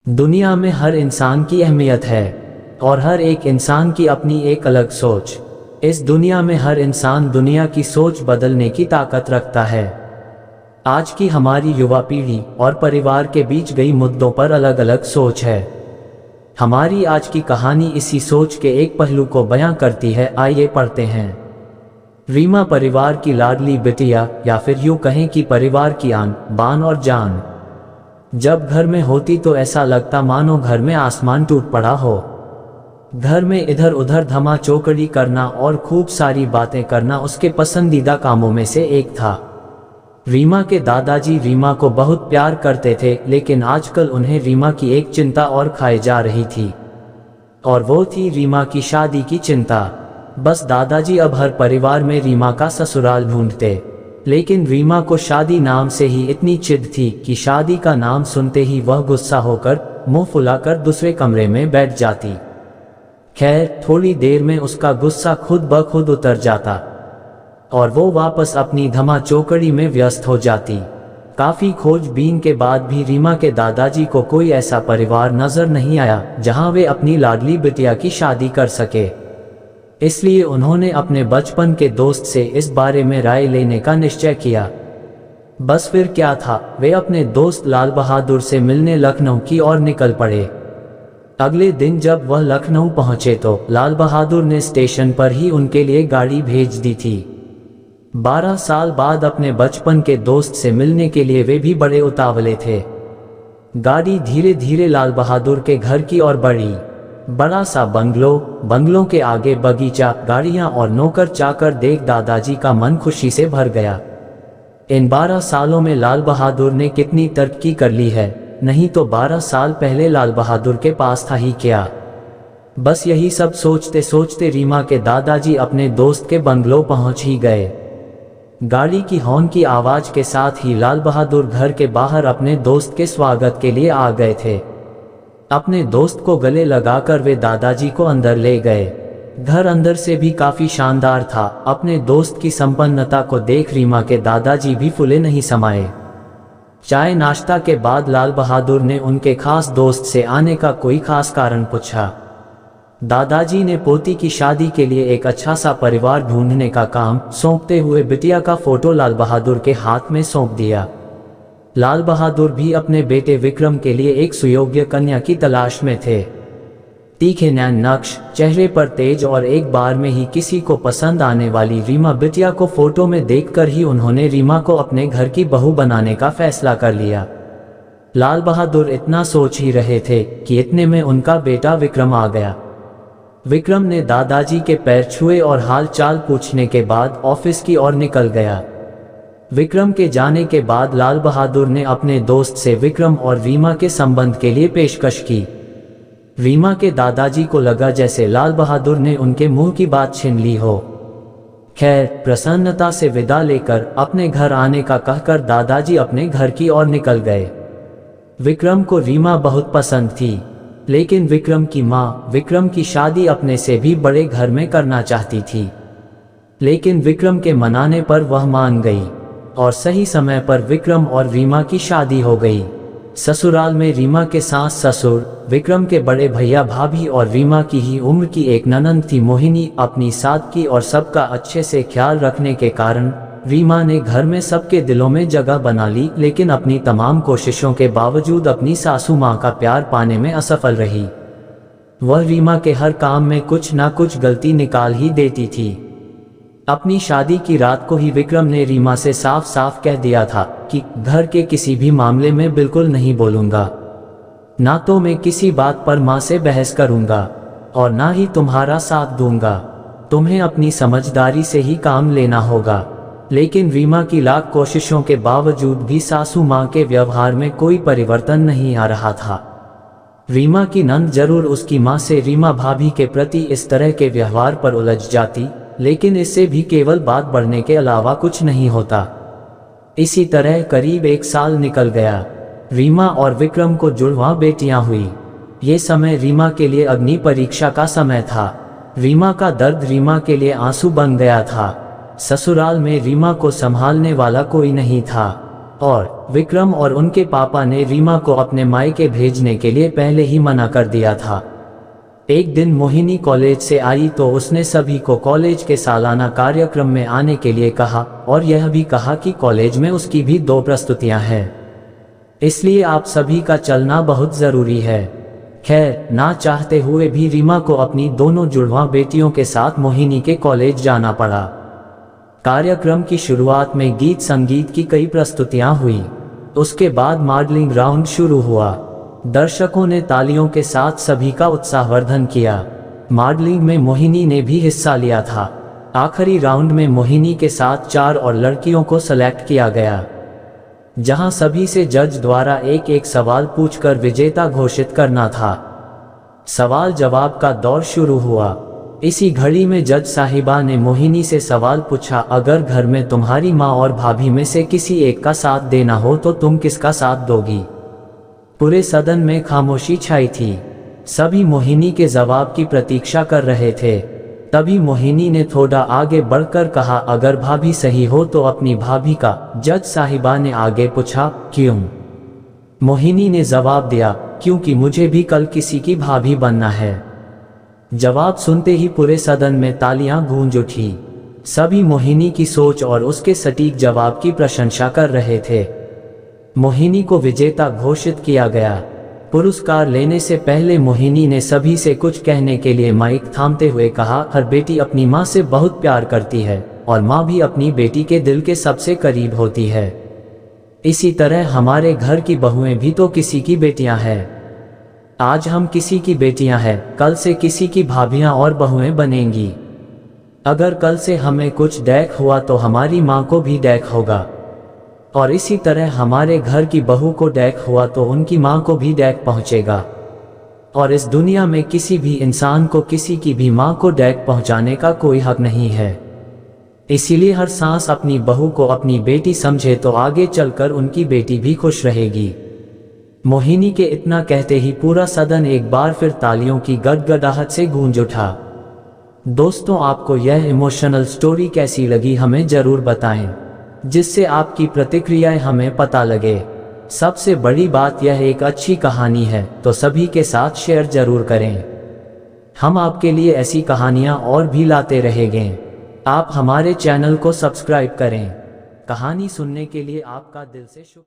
दुनिया में हर इंसान की अहमियत है और हर एक इंसान की अपनी एक अलग सोच। इस दुनिया में हर इंसान दुनिया की सोच बदलने की ताकत रखता है। आज की हमारी युवा पीढ़ी और परिवार के बीच कई मुद्दों पर अलग अलग सोच है। हमारी आज की कहानी इसी सोच के एक पहलू को बयां करती है। आइए पढ़ते हैं। रीमा परिवार की लाडली बिटिया, या फिर यूं कहें कि परिवार की आन बान और जान। जब घर में होती तो ऐसा लगता मानो घर में आसमान टूट पड़ा हो। घर में इधर उधर धमा चौकड़ी करना और खूब सारी बातें करना उसके पसंदीदा कामों में से एक था। रीमा के दादाजी रीमा को बहुत प्यार करते थे, लेकिन आजकल उन्हें रीमा की एक चिंता और खाए जा रही थी, और वो थी रीमा की शादी की चिंता। बस दादाजी अब हर परिवार में रीमा का ससुराल ढूंढते, लेकिन रीमा को शादी नाम से ही इतनी चिढ़ थी कि शादी का नाम सुनते ही वह गुस्सा होकर मुंह फुलाकर दूसरे कमरे में बैठ जाती। खैर, थोड़ी देर में उसका गुस्सा खुद ब खुद उतर जाता और वो वापस अपनी धमा चौकड़ी में व्यस्त हो जाती। काफी खोजबीन के बाद भी रीमा के दादाजी को कोई ऐसा परिवार नजर नहीं आया जहां वे अपनी लाडली बिटिया की शादी कर सके। इसलिए उन्होंने अपने बचपन के दोस्त से इस बारे में राय लेने का निश्चय किया। बस फिर क्या था, वे अपने दोस्त लाल बहादुर से मिलने लखनऊ की ओर निकल पड़े। अगले दिन जब वह लखनऊ पहुंचे तो लाल बहादुर ने स्टेशन पर ही उनके लिए गाड़ी भेज दी थी। 12 साल बाद अपने बचपन के दोस्त से मिलने के लिए वे भी बड़े उतावले थे। गाड़ी धीरे धीरे लाल बहादुर के घर की ओर बढ़ी। बड़ा सा बंगलों के आगे बगीचा, गाड़ियां और नौकर चाकर देख दादाजी का मन खुशी से भर गया। इन 12 सालों में लाल बहादुर ने कितनी तरक्की कर ली है, नहीं तो 12 साल पहले लाल बहादुर के पास था ही क्या। बस यही सब सोचते सोचते रीमा के दादाजी अपने दोस्त के बंगलो पहुंच ही गए। गाड़ी की हॉर्न की आवाज के साथ ही लाल बहादुर घर के बाहर अपने दोस्त के स्वागत के लिए आ गए थे। अपने दोस्त को गले लगाकर वे दादाजी को अंदर ले गए। घर अंदर से भी काफी शानदार था। अपने दोस्त की संपन्नता को देख रीमा के दादाजी भी फूले नहीं समाये। चाय नाश्ता के बाद लाल बहादुर ने उनके खास दोस्त से आने का कोई खास कारण पूछा। दादाजी ने पोती की शादी के लिए एक अच्छा सा परिवार ढूंढने का काम सौंपते हुए बिटिया का फोटो लाल बहादुर के हाथ में सौंप दिया। लाल बहादुर भी अपने बेटे विक्रम के लिए एक सुयोग्य कन्या की तलाश में थे। तीखे नैन नक्श, चेहरे पर तेज और एक बार में ही किसी को पसंद आने वाली रीमा बिटिया को फोटो में देखकर ही उन्होंने रीमा को अपने घर की बहू बनाने का फैसला कर लिया। लाल बहादुर इतना सोच ही रहे थे कि इतने में उनका बेटा विक्रम आ गया। विक्रम ने दादाजी के पैर छुए और हाल चाल पूछने के बाद ऑफिस की ओर निकल गया। विक्रम के जाने के बाद लाल बहादुर ने अपने दोस्त से विक्रम और रीमा के संबंध के लिए पेशकश की। रीमा के दादाजी को लगा जैसे लाल बहादुर ने उनके मुंह की बात छीन ली हो। खैर, प्रसन्नता से विदा लेकर अपने घर आने का कहकर दादाजी अपने घर की ओर निकल गए। विक्रम को रीमा बहुत पसंद थी, लेकिन विक्रम की माँ विक्रम की शादी अपने से भी बड़े घर में करना चाहती थी। लेकिन विक्रम के मनाने पर वह मान गई और सही समय पर विक्रम और रीमा की शादी हो गई। ससुराल में रीमा के सास ससुर, विक्रम के बड़े भैया भाभी और रीमा की ही उम्र की एक ननंद थी मोहिनी। अपनी सादगी और सबका अच्छे से ख्याल रखने के कारण रीमा ने घर में सबके दिलों में जगह बना ली, लेकिन अपनी तमाम कोशिशों के बावजूद अपनी सासू माँ का प्यार पाने में असफल रही। वह रीमा के हर काम में कुछ ना कुछ गलती निकाल ही देती थी। अपनी शादी की रात को ही विक्रम ने रीमा से साफ साफ कह दिया था कि घर के किसी भी मामले में बिल्कुल नहीं बोलूंगा, ना तो मैं किसी बात पर माँ से बहस करूंगा और ना ही तुम्हारा साथ दूंगा। तुम्हें अपनी समझदारी से ही काम लेना होगा। लेकिन रीमा की लाख कोशिशों के बावजूद भी सासू माँ के व्यवहार में कोई परिवर्तन नहीं आ रहा था। रीमा की नंद जरूर उसकी माँ से रीमा भाभी के प्रति इस तरह के व्यवहार पर उलझ जाती, लेकिन इससे भी केवल बात बढ़ने के अलावा कुछ नहीं होता। इसी तरह करीब 1 साल निकल गया। रीमा और विक्रम को जुड़वा बेटियां हुई। ये समय रीमा के लिए अग्नि परीक्षा का समय था। रीमा का दर्द रीमा के लिए आंसू बन गया था। ससुराल में रीमा को संभालने वाला कोई नहीं था। और विक्रम और उनके पापा ने रीमा को अपने मायके भेजने के लिए पहले ही मना कर दिया था। एक दिन मोहिनी कॉलेज से आई तो उसने सभी को कॉलेज के सालाना कार्यक्रम में आने के लिए कहा और यह भी कहा कि कॉलेज में उसकी भी 2 प्रस्तुतियां हैं, इसलिए आप सभी का चलना बहुत ज़रूरी है। खैर, ना चाहते हुए भी रीमा को अपनी दोनों जुड़वा बेटियों के साथ मोहिनी के कॉलेज जाना पड़ा। कार्यक्रम की शुरुआत में गीत संगीत की कई प्रस्तुतियां हुई। उसके बाद मॉडलिंग राउंड शुरू हुआ। दर्शकों ने तालियों के साथ सभी का उत्साहवर्धन किया। मॉडलिंग में मोहिनी ने भी हिस्सा लिया था। आखिरी राउंड में मोहिनी के साथ 4 और लड़कियों को सेलेक्ट किया गया, जहां सभी से जज द्वारा एक एक सवाल पूछकर विजेता घोषित करना था। सवाल जवाब का दौर शुरू हुआ। इसी घड़ी में जज साहिबा ने मोहिनी से सवाल पूछा, अगर घर में तुम्हारी माँ और भाभी में से किसी एक का साथ देना हो तो तुम किसका साथ दोगी? पूरे सदन में खामोशी छाई थी। सभी मोहिनी के जवाब की प्रतीक्षा कर रहे थे। तभी मोहिनी ने थोड़ा आगे बढ़कर कहा, अगर भाभी सही हो तो अपनी भाभी का। जज साहिबा ने आगे पूछा, क्यों? मोहिनी ने जवाब दिया, क्योंकि मुझे भी कल किसी की भाभी बनना है। जवाब सुनते ही पूरे सदन में तालियां गूंज उठी। सभी मोहिनी की सोच और उसके सटीक जवाब की प्रशंसा कर रहे थे। मोहिनी को विजेता घोषित किया गया। पुरस्कार लेने से पहले मोहिनी ने सभी से कुछ कहने के लिए माइक थामते हुए कहा, हर बेटी अपनी माँ से बहुत प्यार करती है और माँ भी अपनी बेटी के दिल के सबसे करीब होती है। इसी तरह हमारे घर की बहुएं भी तो किसी की बेटियां हैं। आज हम किसी की बेटियां हैं, कल से किसी की भाभियां और बहुएं बनेंगी। अगर कल से हमें कुछ डैक हुआ तो हमारी माँ को भी डैक होगा, और इसी तरह हमारे घर की बहू को डैक हुआ तो उनकी माँ को भी डैक पहुँचेगा। और इस दुनिया में किसी भी इंसान को किसी की भी माँ को डैक पहुँचाने का कोई हक नहीं है। इसीलिए हर सांस अपनी बहू को अपनी बेटी समझे तो आगे चलकर उनकी बेटी भी खुश रहेगी। मोहिनी के इतना कहते ही पूरा सदन एक बार फिर तालियों की गड़गड़ाहट से गूंज उठा। दोस्तों, आपको यह इमोशनल स्टोरी कैसी लगी हमें जरूर बताएं, जिससे आपकी प्रतिक्रियाएं हमें पता लगे। सबसे बड़ी बात यह एक अच्छी कहानी है तो सभी के साथ शेयर जरूर करें। हम आपके लिए ऐसी कहानियां और भी लाते रहेंगे। आप हमारे चैनल को सब्सक्राइब करें। कहानी सुनने के लिए आपका दिल से शुक्रिया।